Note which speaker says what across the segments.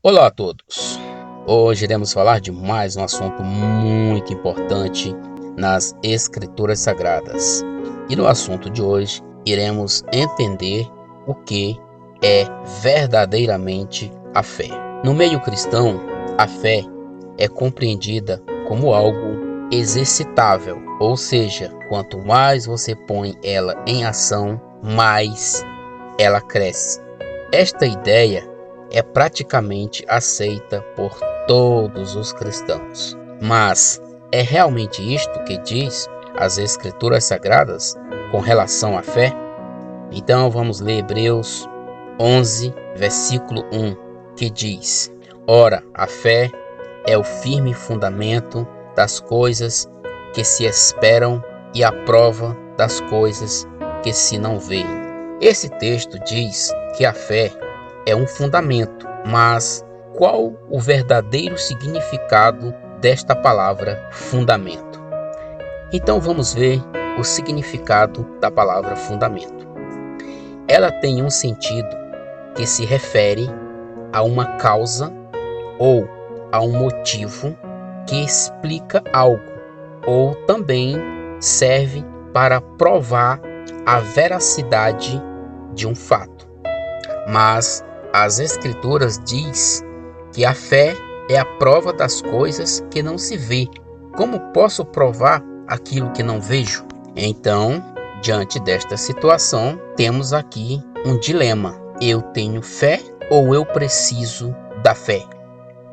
Speaker 1: Olá a todos! Hoje iremos falar de mais um assunto muito importante nas Escrituras Sagradas. E no assunto de hoje iremos entender o que é verdadeiramente a fé. No meio cristão, a fé é compreendida como algo exercitável, ou seja, quanto mais você põe ela em ação, mais ela cresce. Esta ideia é praticamente aceita por todos os cristãos. Mas é realmente isto que diz as Escrituras Sagradas com relação à fé? Então vamos ler Hebreus 11, versículo 1, que diz: Ora, a fé é o firme fundamento das coisas que se esperam e a prova das coisas que se não veem. Esse texto diz que a fé é um fundamento, mas qual o verdadeiro significado desta palavra fundamento? Então vamos ver o significado da palavra fundamento. Ela tem um sentido que se refere a uma causa ou a um motivo que explica algo, ou também serve para provar a veracidade de um fato. Mas as Escrituras diz que a fé é a prova das coisas que não se vê. Como posso provar aquilo que não vejo? Então, diante desta situação, temos aqui um dilema. Eu tenho fé ou eu preciso da fé?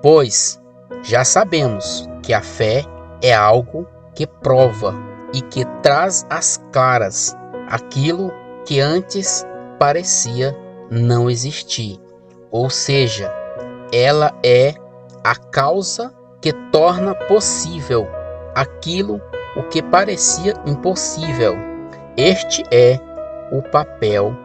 Speaker 1: Pois já sabemos que a fé é algo que prova e que traz às claras aquilo que antes parecia não existir. Ou seja, ela é a causa que torna possível aquilo o que parecia impossível. Este é o papel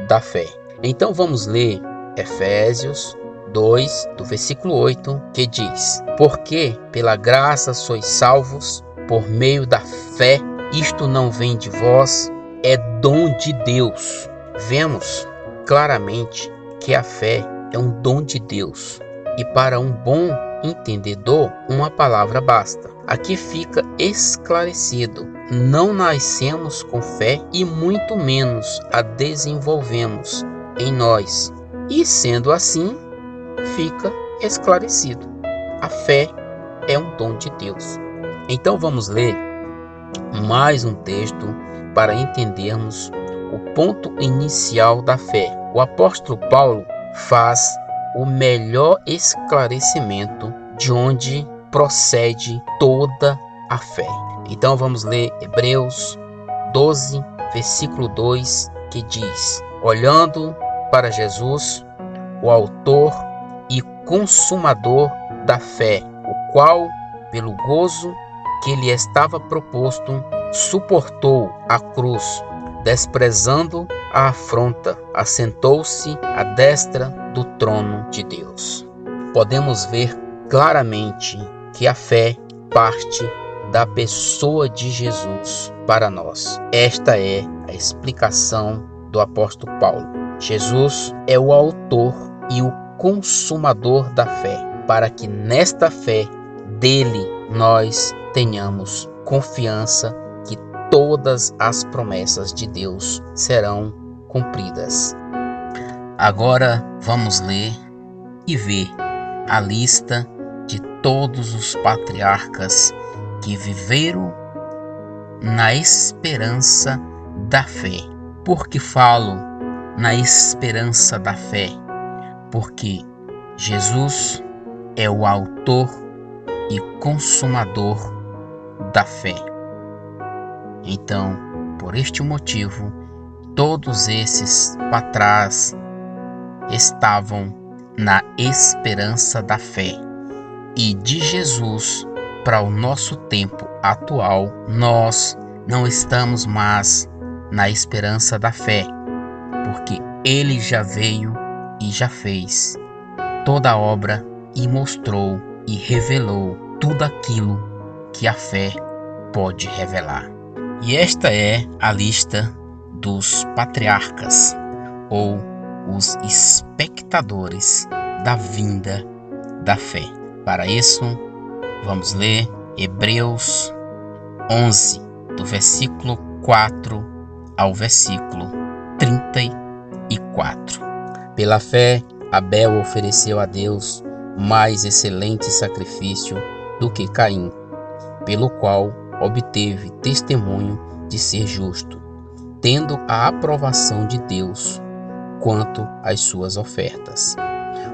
Speaker 1: da fé. Então vamos ler Efésios 2, do versículo 8, que diz: Porque pela graça sois salvos por meio da fé, isto não vem de vós, é dom de Deus. Vemos claramente que a fé é um dom de Deus, e para um bom entendedor, uma palavra basta. Aqui fica esclarecido: não nascemos com fé e muito menos a desenvolvemos em nós. E sendo assim, fica esclarecido: a fé é um dom de Deus. Então vamos ler mais um texto para entendermos o ponto inicial da fé. O apóstolo Paulo faz o melhor esclarecimento de onde procede toda a fé. Então vamos ler Hebreus 12, versículo 2, que diz: Olhando para Jesus, o autor e consumador da fé, o qual, pelo gozo que lhe estava proposto, suportou a cruz, desprezando a afronta, assentou-se à destra do trono de Deus. Podemos ver claramente que a fé parte da pessoa de Jesus para nós. Esta é a explicação do apóstolo Paulo. Jesus é o autor e o consumador da fé, para que nesta fé dele nós tenhamos confiança que todas as promessas de Deus serão cumpridas. Agora vamos ler e ver a lista de todos os patriarcas que viveram na esperança da fé. Por que falo na esperança da fé? Porque Jesus é o autor e consumador da fé. Então, por este motivo, todos esses para trás estavam na esperança da fé. E de Jesus para o nosso tempo atual, nós não estamos mais na esperança da fé, porque ele já veio e já fez toda a obra e mostrou e revelou tudo aquilo que a fé pode revelar. E esta é a lista dos patriarcas, ou os espectadores da vinda da fé. Para isso, vamos ler Hebreus 11, do versículo 4 ao versículo 34. Pela fé, Abel ofereceu a Deus mais excelente sacrifício do que Caim, pelo qual obteve testemunho de ser justo, tendo a aprovação de Deus quanto às suas ofertas.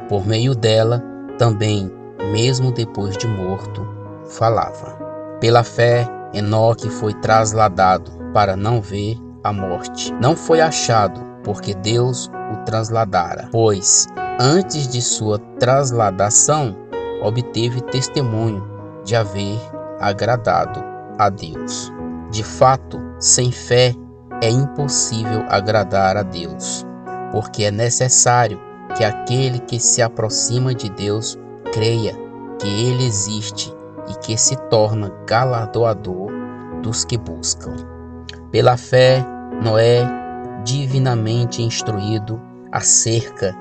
Speaker 1: Por meio dela, também, mesmo depois de morto, falava. Pela fé, Enoque foi trasladado para não ver a morte. Não foi achado, porque Deus o trasladara, pois antes de sua trasladação, obteve testemunho de haver agradado a Deus. De fato, sem fé é impossível agradar a Deus, porque é necessário que aquele que se aproxima de Deus creia que Ele existe e que se torna galardoador dos que buscam. Pela fé, Noé, divinamente instruído acerca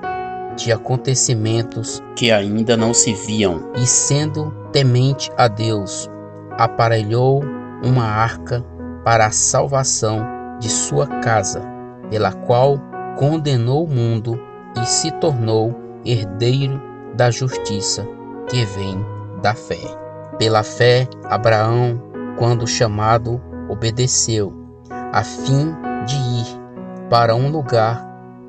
Speaker 1: de acontecimentos que ainda não se viam, e sendo temente a Deus, aparelhou uma arca para a salvação de sua casa, pela qual condenou o mundo e se tornou herdeiro da justiça que vem da fé. Pela fé, Abraão, quando chamado, obedeceu, a fim de ir para um lugar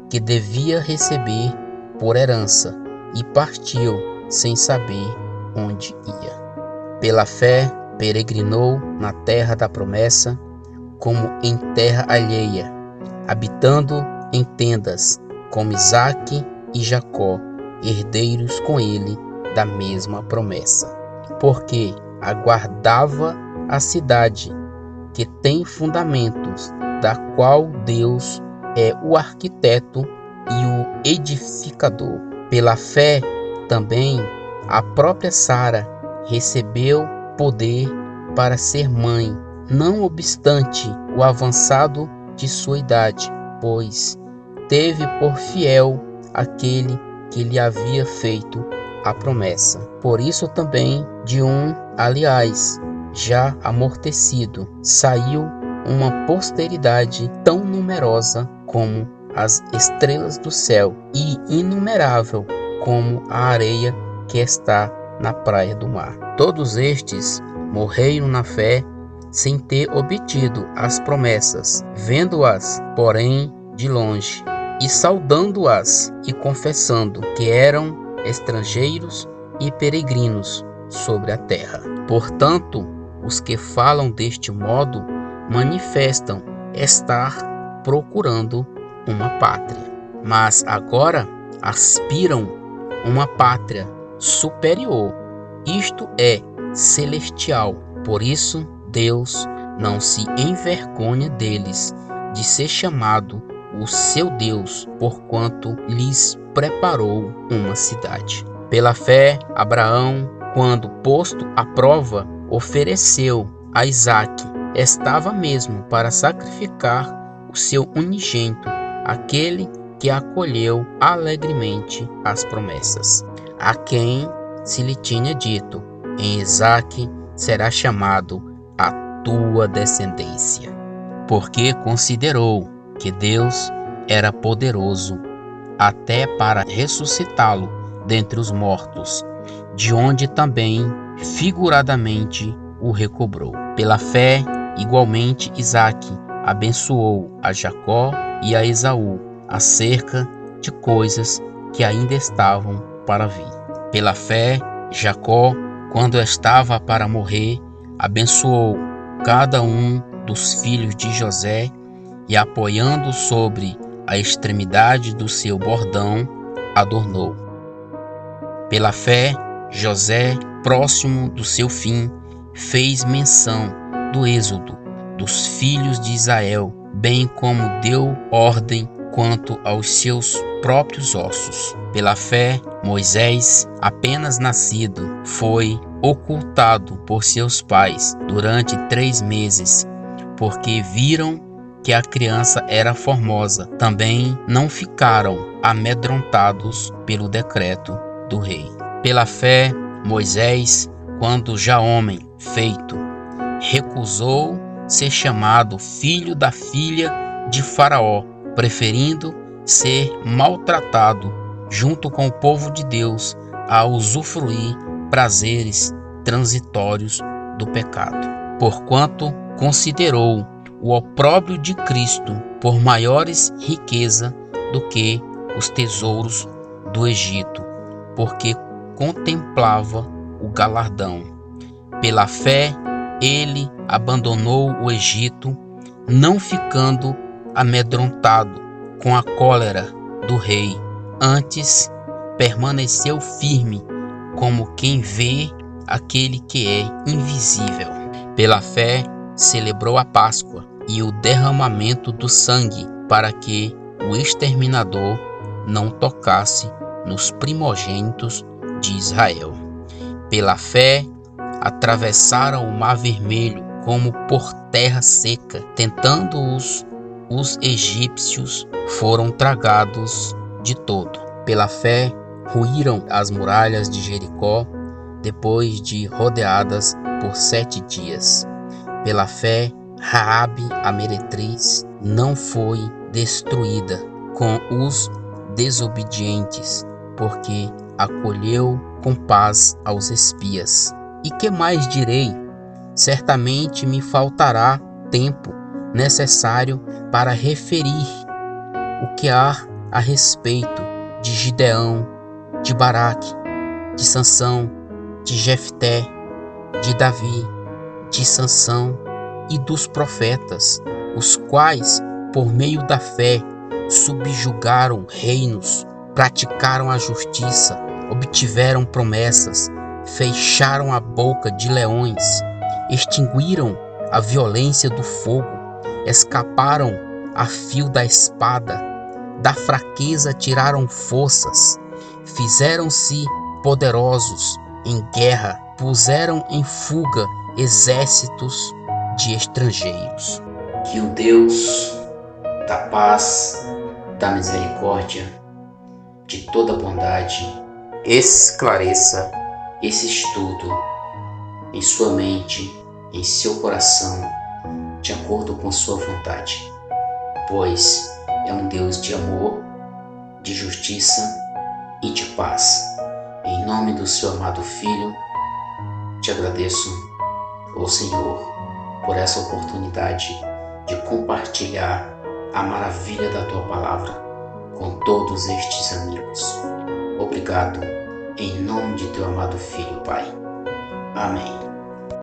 Speaker 1: que devia receber por herança, e partiu sem saber onde ia. Pela fé, peregrinou na terra da promessa, como em terra alheia, habitando em tendas, como Isaque e Jacó, herdeiros com ele da mesma promessa, porque aguardava a cidade que tem fundamentos, da qual Deus é o arquiteto e o edificador. Pela fé, também, a própria Sara recebeu poder para ser mãe, não obstante o avançado de sua idade, pois teve por fiel aquele que lhe havia feito a promessa. Por isso também de um, aliás, já amortecido, saiu uma posteridade tão numerosa como as estrelas do céu e inumerável como a areia que está na praia do mar. Todos estes morreram na fé sem ter obtido as promessas, vendo-as, porém, de longe, e saudando-as e confessando que eram estrangeiros e peregrinos sobre a terra. Portanto, os que falam deste modo manifestam estar procurando uma pátria, mas agora aspiram uma pátria superior, isto é, celestial. Por isso, Deus não se envergonha deles de ser chamado o seu Deus, porquanto lhes preparou uma cidade. Pela fé, Abraão, quando posto à prova, ofereceu a Isaque. Estava mesmo para sacrificar o seu unigênito, aquele que acolheu alegremente as promessas, a quem se lhe tinha dito: em Isaque será chamado a tua descendência, porque considerou que Deus era poderoso até para ressuscitá-lo dentre os mortos, de onde também figuradamente o recobrou. Pela fé, igualmente, Isaque abençoou a Jacó e a Esaú acerca de coisas que ainda estavam para vir. Pela fé, Jacó, quando estava para morrer, abençoou cada um dos filhos de José e, apoiando sobre a extremidade do seu bordão, adornou. Pela fé, José, próximo do seu fim, fez menção do êxodo dos filhos de Israel, bem como deu ordem quanto aos seus próprios ossos. Pela fé, Moisés, apenas nascido, foi ocultado por seus pais durante 3 meses, porque viram que a criança era formosa. Também não ficaram amedrontados pelo decreto do rei. Pela fé, Moisés, quando já homem feito, recusou ser chamado filho da filha de Faraó, preferindo ser maltratado junto com o povo de Deus a usufruir prazeres transitórios do pecado. Porquanto considerou o opróbrio de Cristo por maiores riqueza do que os tesouros do Egito, porque contemplava o galardão. Pela fé, ele abandonou o Egito, não ficando amedrontado com a cólera do rei. Antes, permaneceu firme, como quem vê aquele que é invisível. Pela fé, celebrou a Páscoa e o derramamento do sangue, para que o exterminador não tocasse nos primogênitos de Israel. Pela fé, atravessaram o Mar Vermelho como por terra seca, tentando-os os egípcios, foram tragados de todo. Pela fé, ruíram as muralhas de Jericó, depois de rodeadas por 7 dias. Pela fé, Raabe, a meretriz, não foi destruída com os desobedientes, porque acolheu com paz aos espias. E que mais direi? Certamente me faltará tempo necessário para referir o que há a respeito de Gideão, de Baraque, de Sansão, de Jefté, de Davi, de Sansão e dos profetas, os quais, por meio da fé, subjugaram reinos, praticaram a justiça, obtiveram promessas, fecharam a boca de leões, extinguiram a violência do fogo, escaparam a fio da espada, da fraqueza tiraram forças, fizeram-se poderosos em guerra, puseram em fuga exércitos de estrangeiros. Que o Deus da paz, da misericórdia, de toda bondade, esclareça esse estudo em sua mente, em seu coração, de acordo com sua vontade, pois é um Deus de amor, de justiça e de paz. Em nome do seu amado Filho, te agradeço, ó Senhor, por essa oportunidade de compartilhar a maravilha da tua palavra com todos estes amigos. Obrigado, em nome de teu amado Filho, Pai. Amém.